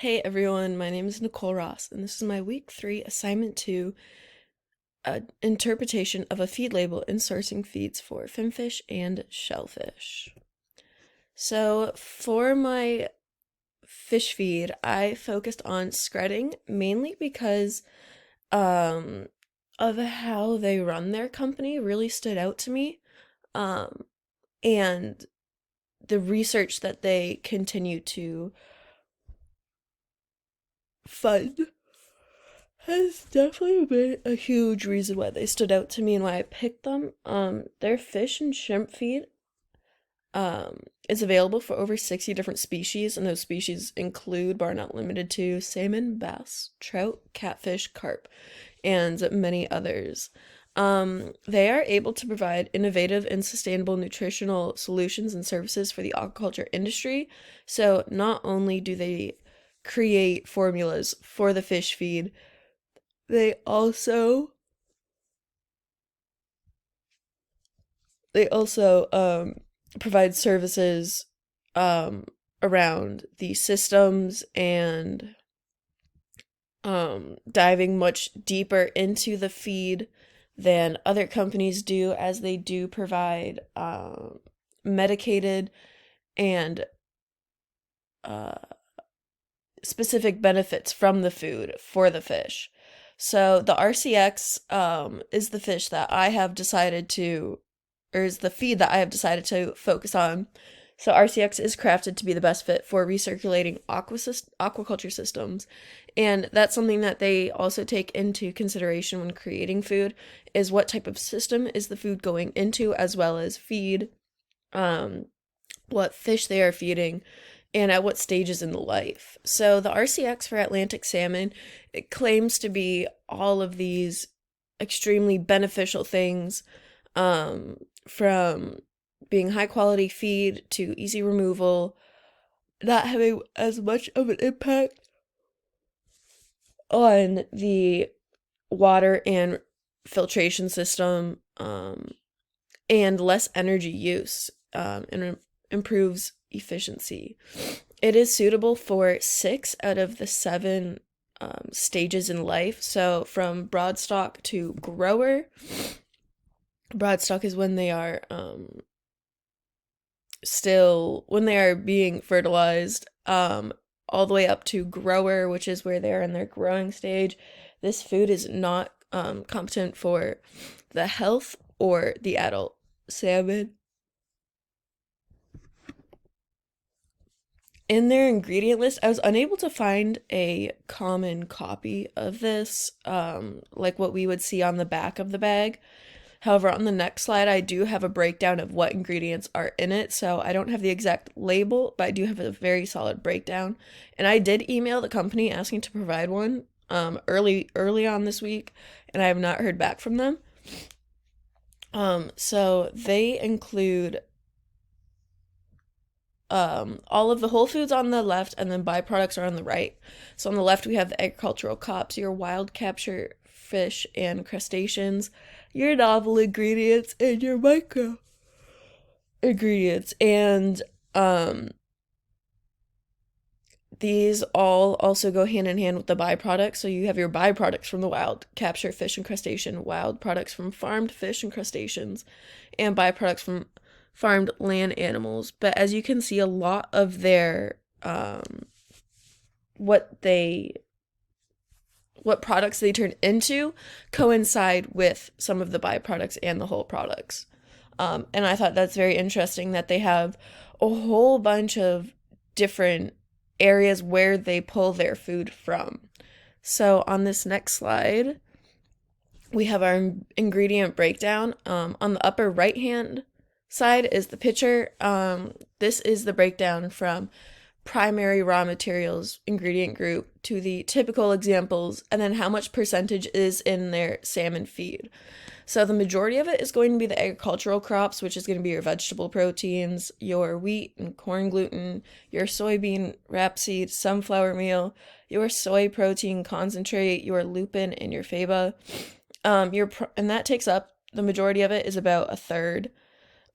Hey everyone, my name is Nicole Ross, and this is my week 3 assignment 2 interpretation of a feed label in sourcing feeds for finfish and shellfish. So, for my fish feed, I focused on skretting mainly because um, of how they run their company really stood out to me, um, and the research that they continue to fund has definitely been a huge reason why they stood out to me and why I picked them. Their fish and shrimp feed is available for over 60 different species, and those species include, but are not limited to, salmon, bass, trout, catfish, carp, and many others. They are able to provide innovative and sustainable nutritional solutions and services for the aquaculture industry. So not only do they create formulas for the fish feed, they also provide services um around the systems and diving much deeper into the feed than other companies do, as they do provide medicated and uh specific benefits from the food for the fish. So the RCX is the fish that I have decided to, or is the feed that I have decided to focus on. So RCX is crafted to be the best fit for recirculating aquaculture systems. And that's something that they also take into consideration when creating food, is what type of system is the food going into, as well as feed, um, what fish they are feeding, and at what stages in the life. So the RCX for Atlantic salmon, it claims to be all of these extremely beneficial things, from being high quality feed to easy removal, not having as much of an impact on the water and filtration system, and less energy use, and improves efficiency. It is suitable for 6 out of the 7 stages in life. So from broodstock to grower. Broodstock is when they are when they are being fertilized, all the way up to grower, which is where they are in their growing stage. This food is not competent for the health or the adult salmon. In their ingredient list, I was unable to find a common copy of this, like what we would see on the back of the bag. However, on the next slide, I do have a breakdown of what ingredients are in it. So I don't have the exact label, but I do have a very solid breakdown. And I did email the company asking to provide one early on this week, and I have not heard back from them. So they include all of the whole foods on the left, and then byproducts are on the right. So on the left, we have the agricultural crops, your wild capture fish and crustaceans, your novel ingredients, and your micro ingredients. And these all also go hand in hand with the byproducts. So you have your byproducts from the wild capture fish and crustacean, wild products from farmed fish and crustaceans, and byproducts from farmed land animals. But as you can see, a lot of their what products they turn into coincide with some of the byproducts and the whole products. And I thought that's very interesting that they have a whole bunch of different areas where they pull their food from. So on this next slide, we have our ingredient breakdown. On the upper right hand side is the picture. This is the breakdown from primary raw materials ingredient group to the typical examples, and then how much percentage is in their salmon feed. So the majority of it is going to be the agricultural crops, which is going to be your vegetable proteins, your wheat and corn gluten, your soybean, rapeseed, sunflower meal, your soy protein concentrate, your lupin, and your faba. And that takes up the majority of it, is about a third.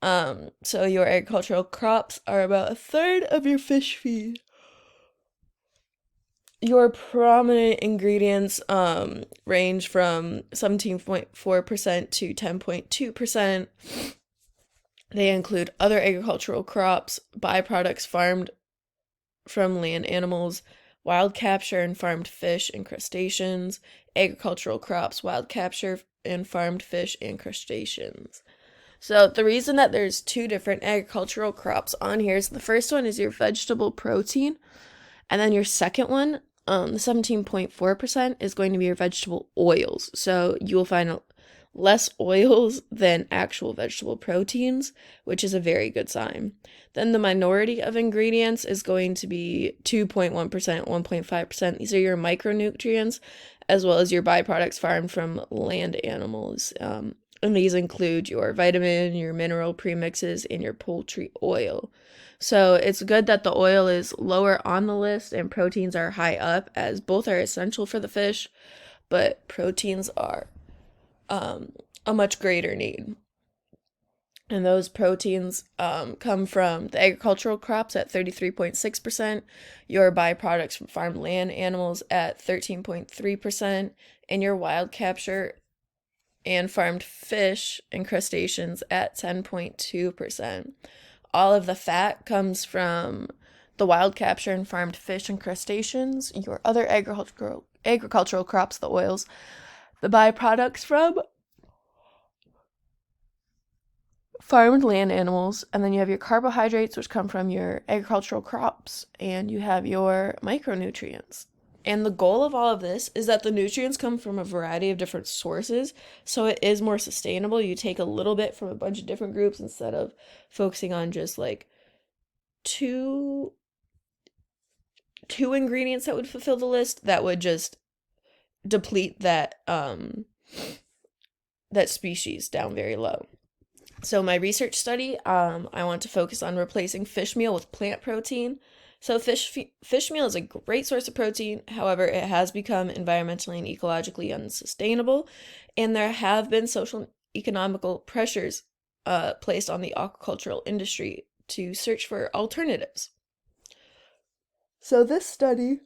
So your agricultural crops are about a third of your fish feed. Your prominent ingredients range from 17.4% to 10.2%. They include other agricultural crops, byproducts farmed from land animals, wild capture and farmed fish and crustaceans, agricultural crops, wild capture and farmed fish and crustaceans. So the reason that there's two different agricultural crops on here is the first one is your vegetable protein, and then your second one, the 17.4% is going to be your vegetable oils. So you will find less oils than actual vegetable proteins, which is a very good sign. Then the minority of ingredients is going to be 2.1%, 1.5%. These are your micronutrients, as well as your byproducts farmed from land animals. And these include your vitamin, your mineral premixes, and your poultry oil. So it's good that the oil is lower on the list and proteins are high up, as both are essential for the fish, but proteins are a much greater need. And those proteins come from the agricultural crops at 33.6%, your byproducts from farmed land animals at 13.3%, and your wild capture and farmed fish and crustaceans at 10.2%. All of the fat comes from the wild capture and farmed fish and crustaceans, your other agricultural crops, the oils, the byproducts from farmed land animals, and then you have your carbohydrates, which come from your agricultural crops, and you have your micronutrients. And the goal of all of this is that the nutrients come from a variety of different sources, so it is more sustainable. You take a little bit from a bunch of different groups instead of focusing on just like two ingredients that would fulfill the list. That would just deplete that species down very low. So my research study, I want to focus on replacing fish meal with plant protein. So fish meal is a great source of protein. However, it has become environmentally and ecologically unsustainable, and there have been social and economical pressures placed on the aquacultural industry to search for alternatives. So this study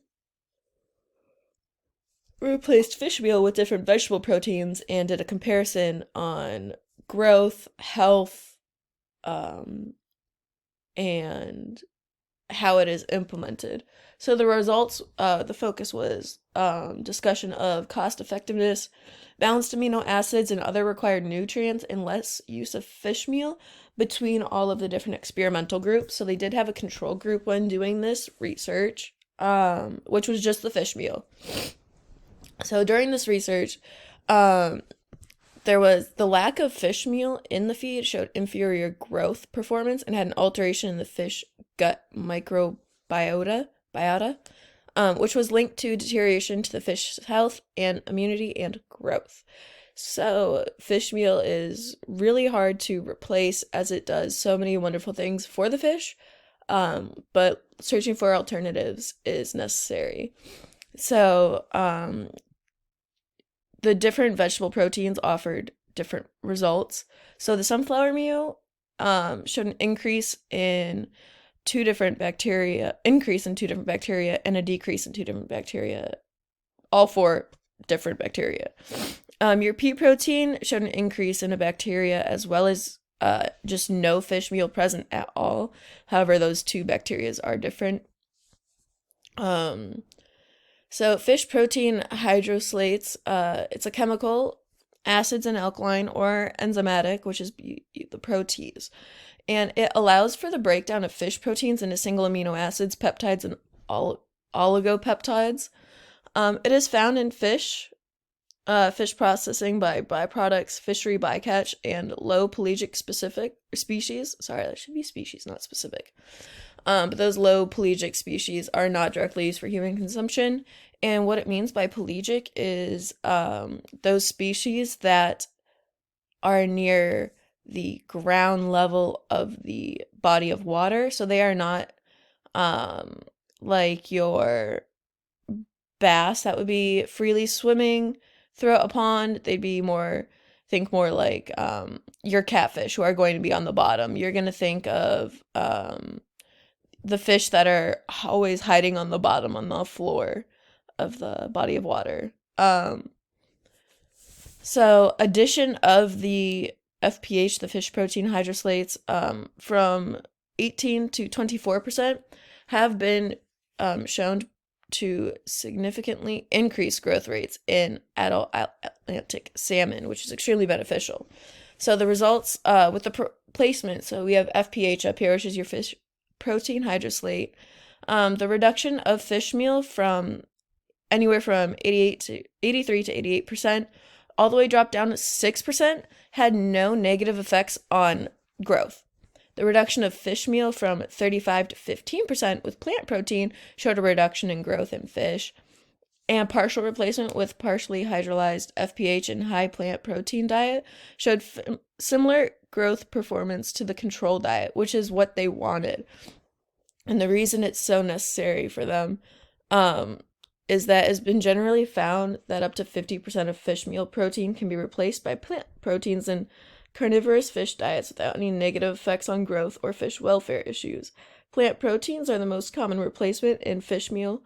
replaced fish meal with different vegetable proteins and did a comparison on growth, health, and how it is implemented. So the results, the focus was discussion of cost effectiveness, balanced amino acids and other required nutrients, and less use of fish meal between all of the different experimental groups. So they did have a control group when doing this research, which was just the fish meal. So during this research, there was the lack of fish meal in the feed showed inferior growth performance and had an alteration in the fish gut microbiota, which was linked to deterioration to the fish's health and immunity and growth. So fish meal is really hard to replace as it does so many wonderful things for the fish, but searching for alternatives is necessary. So the different vegetable proteins offered different results. So the sunflower meal showed an increase in two different bacteria, and a decrease in two different bacteria, all four different bacteria. Your pea protein showed an increase in a bacteria as well as just no fish meal present at all. However, those two bacteria are different. So fish protein hydrolysates, it's a chemical, acids and alkaline or enzymatic, which is the protease. And it allows for the breakdown of fish proteins into single amino acids, peptides, and oligopeptides. It is found in fish processing by byproducts, fishery bycatch, and low pelagic specific species. Sorry, that should be species, not specific. But those low pelagic species are not directly used for human consumption. And what it means by pelagic is those species that are near the ground level of the body of water. So they are not like your bass that would be freely swimming throughout a pond. They'd be more like your catfish who are going to be on the bottom. You're going to think of the fish that are always hiding on the bottom on the floor. body of water. So addition of the FPH, the fish protein hydroslates, from 18 to 24% have been shown to significantly increase growth rates in adult Atlantic salmon, which is extremely beneficial. So the results with the placement, so we have FPH up here, which is your fish protein hydroslate. The reduction of fish meal from anywhere from 83 to 88%, all the way dropped down to 6%, had no negative effects on growth. The reduction of fish meal from 35 to 15% with plant protein showed a reduction in growth in fish. And partial replacement with partially hydrolyzed FPH and high plant protein diet showed similar growth performance to the control diet, which is what they wanted. And the reason it's so necessary for them is that it's been generally found that up to 50% of fish meal protein can be replaced by plant proteins in carnivorous fish diets without any negative effects on growth or fish welfare issues. Plant proteins are the most common replacement in fish meal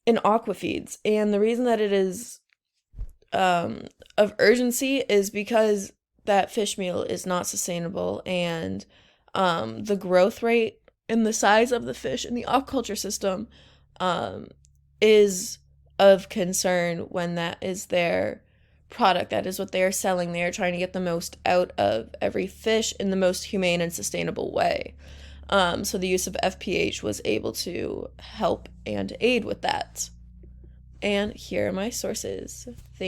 in aquafeeds, and the reason that it is of urgency is because that fish meal is not sustainable, and the growth rate and the size of the fish in the aquaculture system is of concern when that is their product. That is what they are selling. They are trying to get the most out of every fish in the most humane and sustainable way. So the use of FPH was able to help and aid with that. And here are my sources. Thank